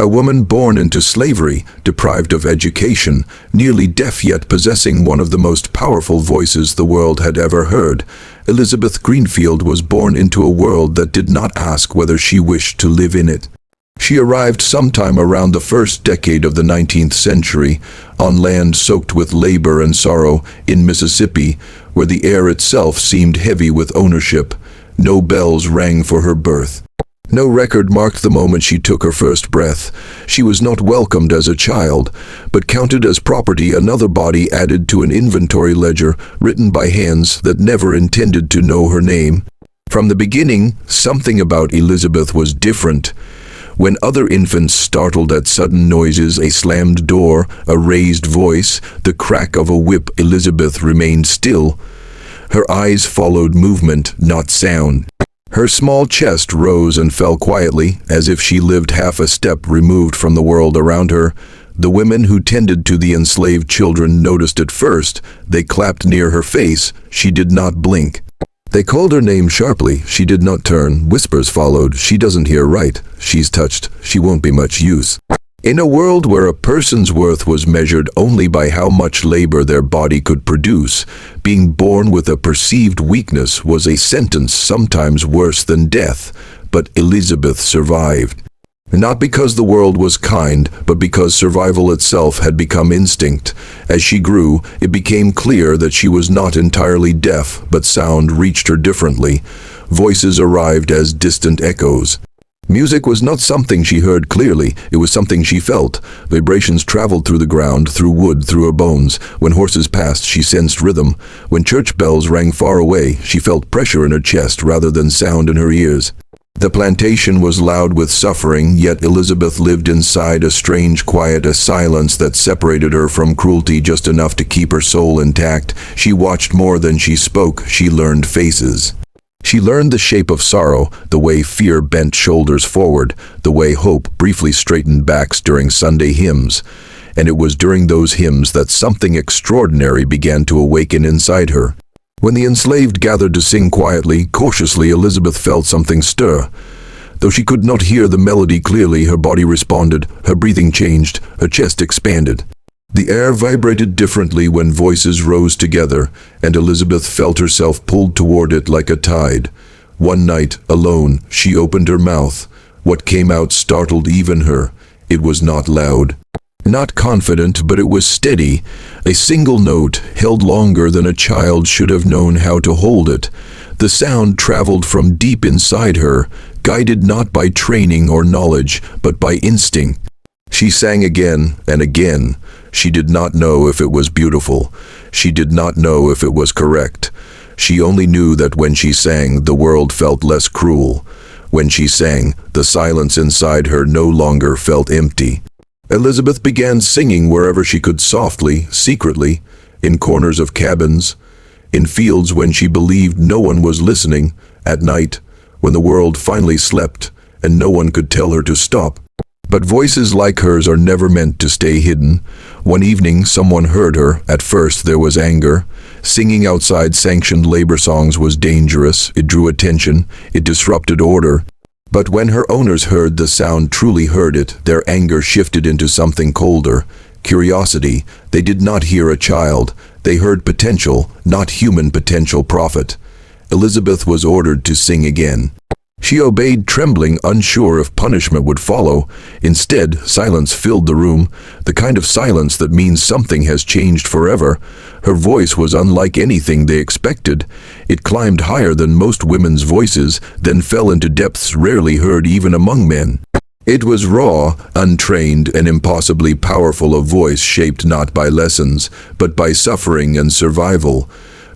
A woman born into slavery, deprived of education, nearly deaf yet possessing one of the most powerful voices the world had ever heard. Elizabeth Greenfield was born into a world that did not ask whether she wished to live in it. She arrived sometime around the first decade of the 19th century, on land soaked with labor and sorrow in Mississippi, where the air itself seemed heavy with ownership. No bells rang for her birth. No record marked the moment she took her first breath. She was not welcomed as a child, but counted as property, another body added to an inventory ledger written by hands that never intended to know her name. From the beginning, something about Elizabeth was different. When other infants startled at sudden noises, a slammed door, a raised voice, the crack of a whip, Elizabeth remained still. Her eyes followed movement, not sound. Her small chest rose and fell quietly, as if she lived half a step removed from the world around her. The women who tended to the enslaved children noticed it first. They clapped near her face. She did not blink. They called her name sharply. She did not turn. Whispers followed. She doesn't hear right. She's touched. She won't be much use. In a world where a person's worth was measured only by how much labor their body could produce, being born with a perceived weakness was a sentence sometimes worse than death. But Elizabeth survived. Not because the world was kind, but because survival itself had become instinct. As she grew, it became clear that she was not entirely deaf, but sound reached her differently. Voices arrived as distant echoes. Music was not something she heard clearly, it was something she felt. Vibrations traveled through the ground, through wood, through her bones. When horses passed, she sensed rhythm. When church bells rang far away, she felt pressure in her chest rather than sound in her ears. The plantation was loud with suffering, yet Elizabeth lived inside a strange quiet, a silence that separated her from cruelty just enough to keep her soul intact. She watched more than she spoke. She learned faces. She learned the shape of sorrow, the way fear bent shoulders forward, the way hope briefly straightened backs during Sunday hymns. And it was during those hymns that something extraordinary began to awaken inside her. When the enslaved gathered to sing quietly, cautiously, Elizabeth felt something stir. Though she could not hear the melody clearly, her body responded, her breathing changed, her chest expanded. The air vibrated differently when voices rose together, and Elizabeth felt herself pulled toward it like a tide. One night, alone, she opened her mouth. What came out startled even her. It was not loud. Not confident, but it was steady. A single note, held longer than a child should have known how to hold it. The sound traveled from deep inside her, guided not by training or knowledge, but by instinct. She sang again and again. She did not know if it was beautiful. She did not know if it was correct. She only knew that when she sang, the world felt less cruel. When she sang, the silence inside her no longer felt empty. Elizabeth began singing wherever she could, softly, secretly, in corners of cabins, in fields when she believed no one was listening, at night, when the world finally slept and no one could tell her to stop. But voices like hers are never meant to stay hidden. One evening, someone heard her. At first, there was anger. Singing outside sanctioned labor songs was dangerous. It drew attention. It disrupted order. But when her owners heard the sound, truly heard it, their anger shifted into something colder. Curiosity. They did not hear a child. They heard potential, not human potential profit. Elizabeth was ordered to sing again. She obeyed, trembling, unsure if punishment would follow. Instead, silence filled the room, the kind of silence that means something has changed forever. Her voice was unlike anything they expected. It climbed higher than most women's voices, then fell into depths rarely heard even among men. It was raw, untrained, and impossibly powerful, a voice shaped not by lessons, but by suffering and survival.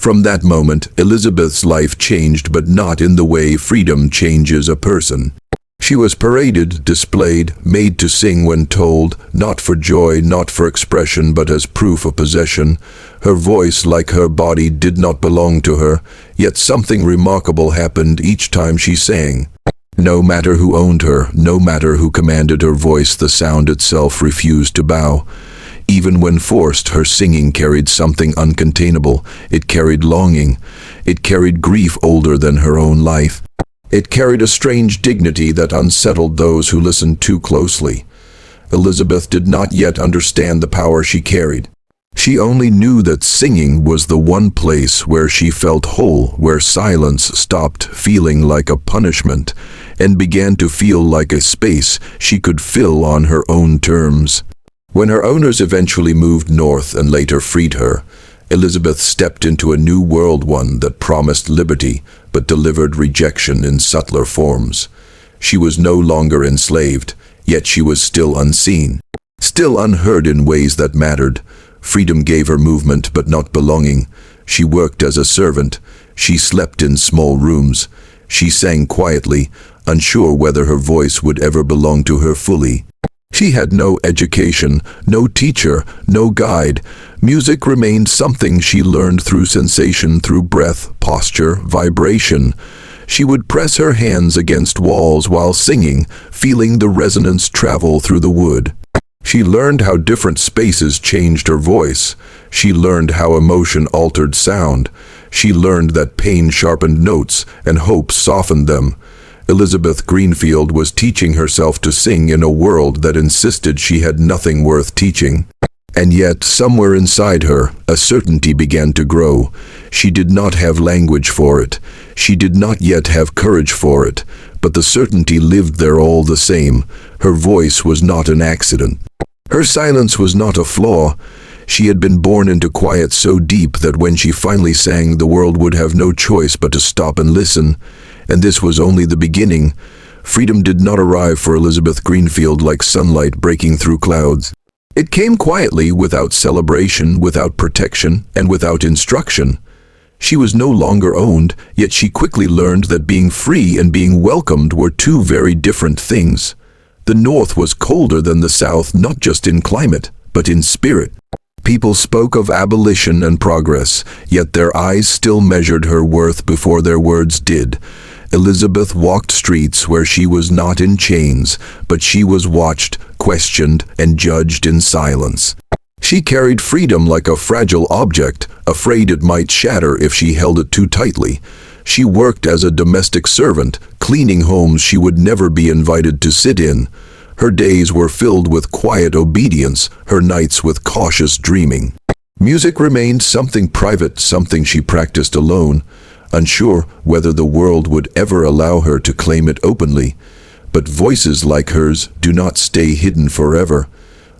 From that moment, Elizabeth's life changed, but not in the way freedom changes a person. She was paraded, displayed, made to sing when told, not for joy, not for expression, but as proof of possession. Her voice, like her body, did not belong to her, yet something remarkable happened each time she sang. No matter who owned her, no matter who commanded her voice, the sound itself refused to bow. Even when forced, her singing carried something uncontainable. It carried longing. It carried grief older than her own life. It carried a strange dignity that unsettled those who listened too closely. Elizabeth did not yet understand the power she carried. She only knew that singing was the one place where she felt whole, where silence stopped feeling like a punishment and began to feel like a space she could fill on her own terms. When her owners eventually moved north and later freed her, Elizabeth stepped into a new world, one that promised liberty but delivered rejection in subtler forms. She was no longer enslaved, yet she was still unseen, still unheard in ways that mattered. Freedom gave her movement but not belonging. She worked as a servant. She slept in small rooms. She sang quietly, unsure whether her voice would ever belong to her fully. She had no education, no teacher, no guide. Music remained something she learned through sensation, through breath, posture, vibration. She would press her hands against walls while singing, feeling the resonance travel through the wood. She learned how different spaces changed her voice. She learned how emotion altered sound. She learned that pain sharpened notes and hope softened them. Elizabeth Greenfield was teaching herself to sing in a world that insisted she had nothing worth teaching. And yet, somewhere inside her, a certainty began to grow. She did not have language for it. She did not yet have courage for it. But the certainty lived there all the same. Her voice was not an accident. Her silence was not a flaw. She had been born into quiet so deep that when she finally sang, the world would have no choice but to stop and listen. And this was only the beginning. Freedom did not arrive for Elizabeth Greenfield like sunlight breaking through clouds. It came quietly, without celebration, without protection, and without instruction. She was no longer owned, yet she quickly learned that being free and being welcomed were two very different things. The North was colder than the South, not just in climate, but in spirit. People spoke of abolition and progress, yet their eyes still measured her worth before their words did. Elizabeth walked streets where she was not in chains, but she was watched, questioned, and judged in silence. She carried freedom like a fragile object, afraid it might shatter if she held it too tightly. She worked as a domestic servant, cleaning homes she would never be invited to sit in. Her days were filled with quiet obedience, her nights with cautious dreaming. Music remained something private, something she practiced alone, unsure whether the world would ever allow her to claim it openly. But voices like hers do not stay hidden forever.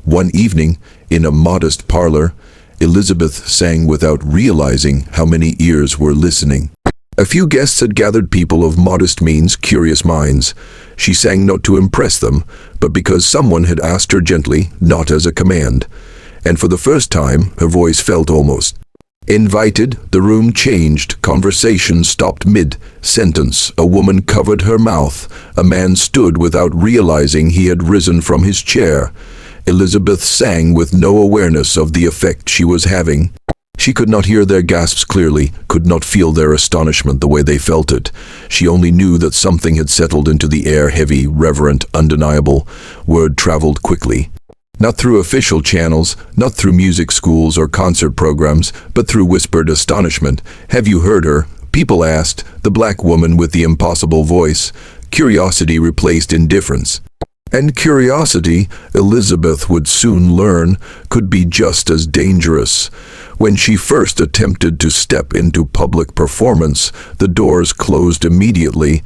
One evening, in a modest parlor, Elizabeth sang without realizing how many ears were listening. A few guests had gathered, people of modest means, curious minds. She sang not to impress them, but because someone had asked her gently, not as a command. And for the first time, her voice felt almost invited. The room changed. Conversation stopped mid-sentence. A woman covered her mouth. A man stood without realizing he had risen from his chair. Elizabeth sang with no awareness of the effect she was having. She could not hear their gasps clearly, could not feel their astonishment the way they felt it. She only knew that something had settled into the air, heavy, reverent, undeniable. Word traveled quickly. Not through official channels, not through music schools or concert programs, but through whispered astonishment. "Have you heard her?" people asked, the black woman with the impossible voice. Curiosity replaced indifference. And curiosity, Elizabeth would soon learn, could be just as dangerous. When she first attempted to step into public performance, the doors closed immediately.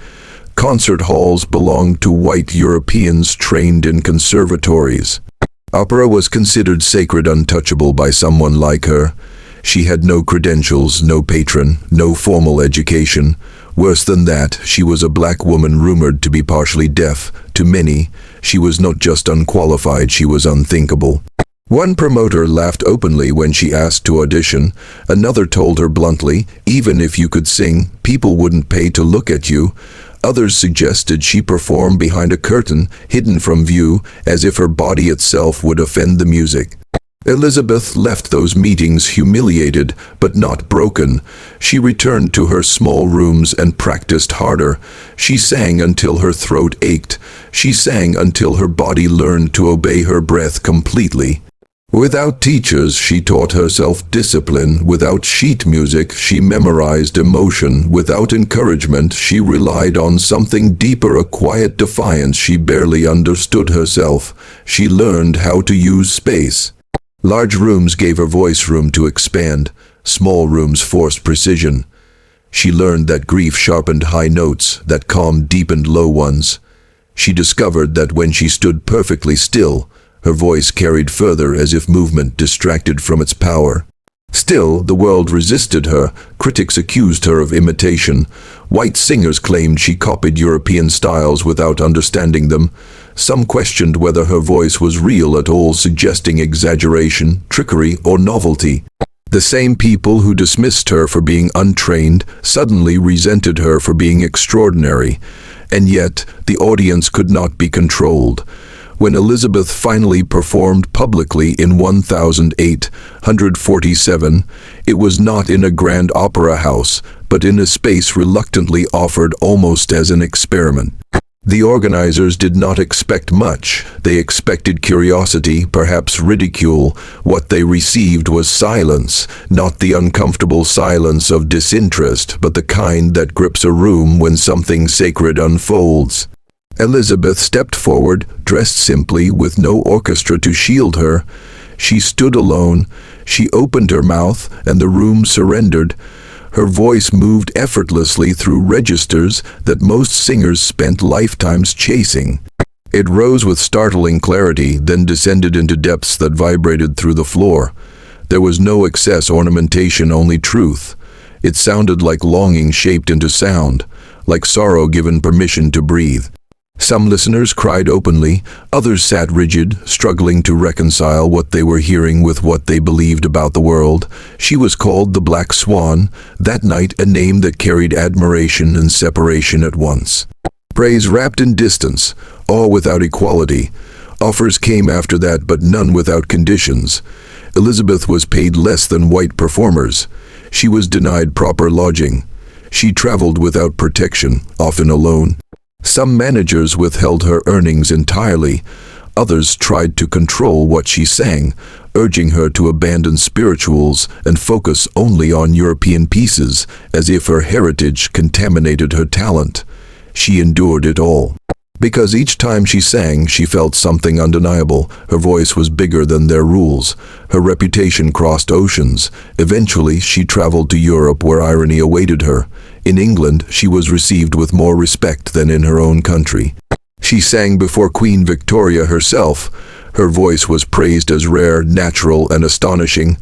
Concert halls belonged to white Europeans trained in conservatories. Opera was considered sacred, untouchable by someone like her. She had no credentials, no patron, no formal education. Worse than that, she was a black woman rumored to be partially deaf. To many, she was not just unqualified, she was unthinkable. One promoter laughed openly when she asked to audition. Another told her bluntly, even if you could sing, people wouldn't pay to look at you. Others suggested she perform behind a curtain, hidden from view, as if her body itself would offend the music. Elizabeth left those meetings humiliated, but not broken. She returned to her small rooms and practiced harder. She sang until her throat ached. She sang until her body learned to obey her breath completely. Without teachers, she taught herself discipline. Without sheet music, she memorized emotion. Without encouragement, she relied on something deeper, a quiet defiance. She barely understood herself. She learned how to use space. Large rooms gave her voice room to expand. Small rooms forced precision. She learned that grief sharpened high notes, that calm deepened low ones. She discovered that when she stood perfectly still, her voice carried further, as if movement distracted from its power. Still, the world resisted her. Critics accused her of imitation. White singers claimed she copied European styles without understanding them. Some questioned whether her voice was real at all, suggesting exaggeration, trickery, or novelty. The same people who dismissed her for being untrained suddenly resented her for being extraordinary. And yet, the audience could not be controlled. When Elizabeth finally performed publicly in 1847, it was not in a grand opera house, but in a space reluctantly offered almost as an experiment. The organizers did not expect much. They expected curiosity, perhaps ridicule. What they received was silence, not the uncomfortable silence of disinterest, but the kind that grips a room when something sacred unfolds. Elizabeth stepped forward, dressed simply, with no orchestra to shield her. She stood alone. She opened her mouth, and the room surrendered. Her voice moved effortlessly through registers that most singers spent lifetimes chasing. It rose with startling clarity, then descended into depths that vibrated through the floor. There was no excess ornamentation, only truth. It sounded like longing shaped into sound, like sorrow given permission to breathe. Some listeners cried openly, others sat rigid, struggling to reconcile what they were hearing with what they believed about the world. She was called the Black Swan, that night a name that carried admiration and separation at once. Praise wrapped in distance, awe without equality. Offers came after that, but none without conditions. Elizabeth was paid less than white performers. She was denied proper lodging. She traveled without protection, often alone. Some managers withheld her earnings entirely. Others tried to control what she sang, urging her to abandon spirituals and focus only on European pieces, as if her heritage contaminated her talent. She endured it all. Because each time she sang, she felt something undeniable. Her voice was bigger than their rules. Her reputation crossed oceans. Eventually, she traveled to Europe, where irony awaited her. In England, she was received with more respect than in her own country. She sang before Queen Victoria herself. Her voice was praised as rare, natural, and astonishing.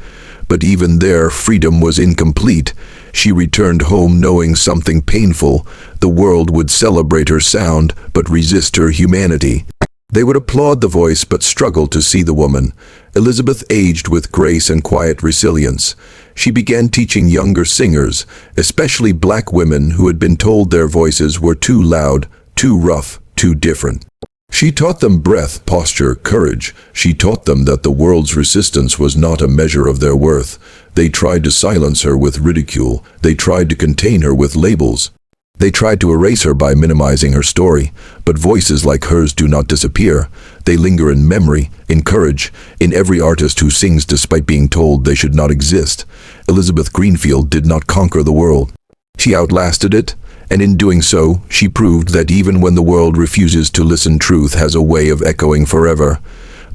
But even there, freedom was incomplete. She returned home knowing something painful. The world would celebrate her sound, but resist her humanity. They would applaud the voice, but struggle to see the woman. Elizabeth aged with grace and quiet resilience. She began teaching younger singers, especially black women who had been told their voices were too loud, too rough, too different. She taught them breath, posture, courage. She taught them that the world's resistance was not a measure of their worth. They tried to silence her with ridicule. They tried to contain her with labels. They tried to erase her by minimizing her story. But voices like hers do not disappear. They linger in memory, in courage, in every artist who sings despite being told they should not exist. Elizabeth Greenfield did not conquer the world. She outlasted it. And in doing so, she proved that even when the world refuses to listen, truth has a way of echoing forever.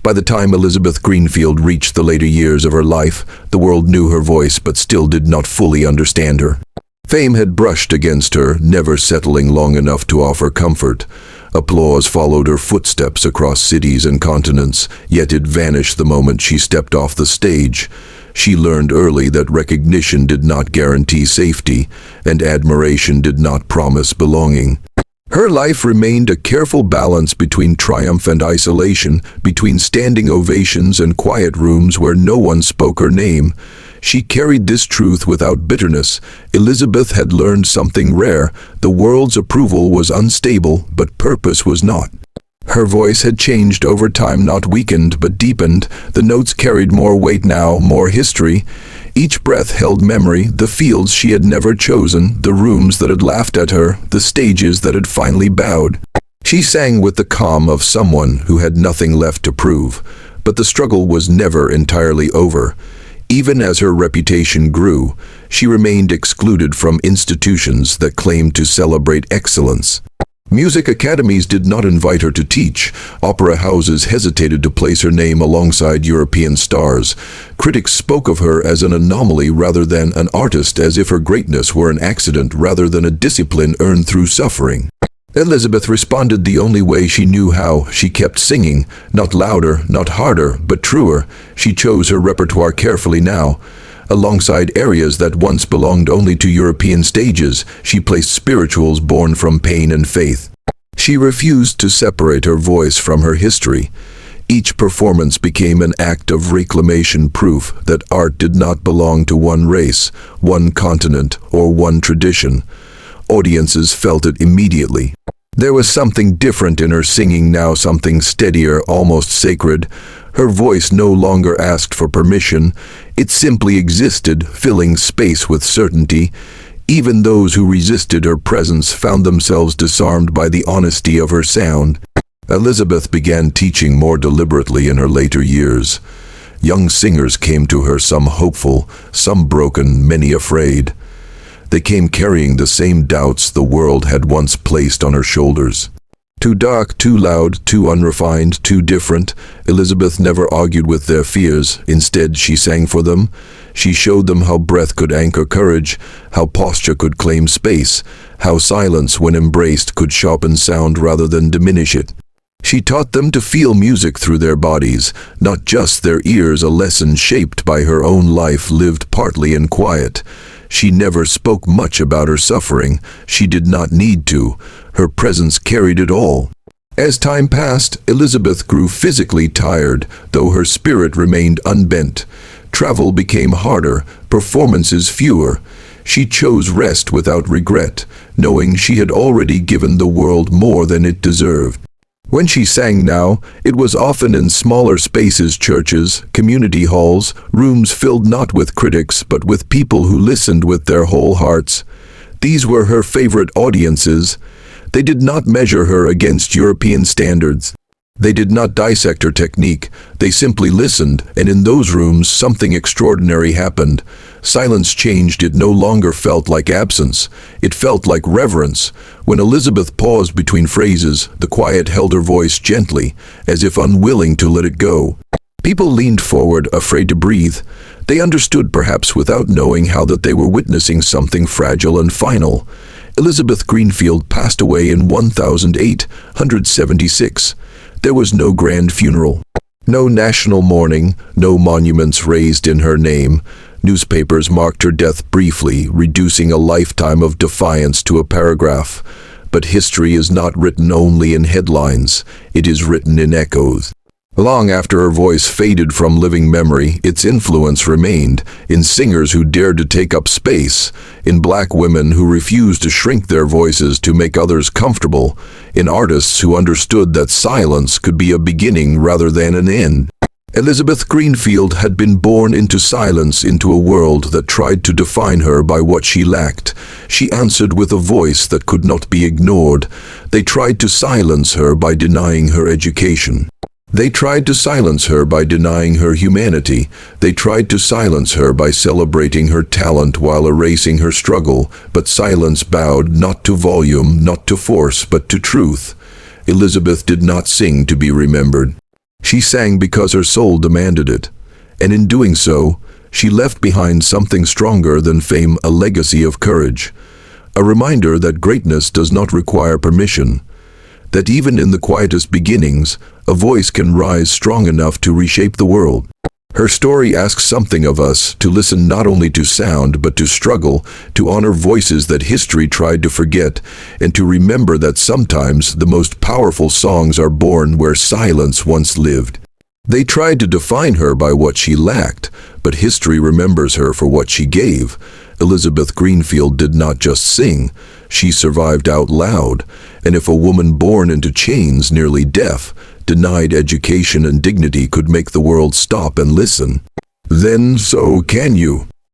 By the time Elizabeth Greenfield reached the later years of her life, the world knew her voice but still did not fully understand her. Fame had brushed against her, never settling long enough to offer comfort. Applause followed her footsteps across cities and continents, yet it vanished the moment she stepped off the stage. She learned early that recognition did not guarantee safety, and admiration did not promise belonging. Her life remained a careful balance between triumph and isolation, between standing ovations and quiet rooms where no one spoke her name. She carried this truth without bitterness. Elizabeth had learned something rare. The world's approval was unstable, but purpose was not. Her voice had changed over time, not weakened, but deepened. The notes carried more weight now, more history. Each breath held memory, the fields she had never chosen, the rooms that had laughed at her, the stages that had finally bowed. She sang with the calm of someone who had nothing left to prove. But the struggle was never entirely over. Even as her reputation grew, she remained excluded from institutions that claimed to celebrate excellence. Music academies did not invite her to teach. Opera houses hesitated to place her name alongside European stars. Critics spoke of her as an anomaly rather than an artist, as if her greatness were an accident rather than a discipline earned through suffering. Elizabeth responded the only way she knew how. She kept singing, not louder, not harder, but truer. She chose her repertoire carefully now. Alongside arias that once belonged only to European stages, she placed spirituals born from pain and faith. She refused to separate her voice from her history. Each performance became an act of reclamation, proof that art did not belong to one race, one continent, or one tradition. Audiences felt it immediately. There was something different in her singing now, something steadier, almost sacred. Her voice no longer asked for permission. It simply existed, filling space with certainty. Even those who resisted her presence found themselves disarmed by the honesty of her sound. Elizabeth began teaching more deliberately in her later years. Young singers came to her, some hopeful, some broken, many afraid. They came carrying the same doubts the world had once placed on her shoulders. Too dark, too loud, too unrefined, too different. Elizabeth never argued with their fears. Instead, she sang for them. She showed them how breath could anchor courage, how posture could claim space, how silence, when embraced, could sharpen sound rather than diminish it. She taught them to feel music through their bodies, not just their ears, a lesson shaped by her own life lived partly in quiet. She never spoke much about her suffering. She did not need to. Her presence carried it all. As time passed, Elizabeth grew physically tired, though her spirit remained unbent. Travel became harder, performances fewer. She chose rest without regret, knowing she had already given the world more than it deserved. When she sang now, it was often in smaller spaces, churches, community halls, rooms filled not with critics but with people who listened with their whole hearts. These were her favorite audiences. They did not measure her against European standards. They did not dissect her technique. They simply listened, and in those rooms something extraordinary happened. Silence changed. It no longer felt like absence. It felt like reverence. When Elizabeth paused between phrases, the quiet held her voice gently, as if unwilling to let it go. People leaned forward, afraid to breathe. They understood, perhaps without knowing how, that they were witnessing something fragile and final. Elizabeth Greenfield passed away in 1876. There was no grand funeral, no national mourning, no monuments raised in her name. Newspapers marked her death briefly, reducing a lifetime of defiance to a paragraph. But history is not written only in headlines, it is written in echoes. Long after her voice faded from living memory, its influence remained in singers who dared to take up space, in black women who refused to shrink their voices to make others comfortable, in artists who understood that silence could be a beginning rather than an end. Elizabeth Greenfield had been born into silence, into a world that tried to define her by what she lacked. She answered with a voice that could not be ignored. They tried to silence her by denying her education. They tried to silence her by denying her humanity. They tried to silence her by celebrating her talent while erasing her struggle. But silence bowed not to volume, not to force, but to truth. Elizabeth did not sing to be remembered. She sang because her soul demanded it. And in doing so, she left behind something stronger than fame, a legacy of courage. A reminder that greatness does not require permission. That even in the quietest beginnings, a voice can rise strong enough to reshape the world. Her story asks something of us, to listen not only to sound but to struggle, to honor voices that history tried to forget, and to remember that sometimes the most powerful songs are born where silence once lived. They tried to define her by what she lacked, but history remembers her for what she gave. Elizabeth Greenfield did not just sing, she survived out loud, and if a woman born into chains, nearly deaf, denied education and dignity could make the world stop and listen, then so can you.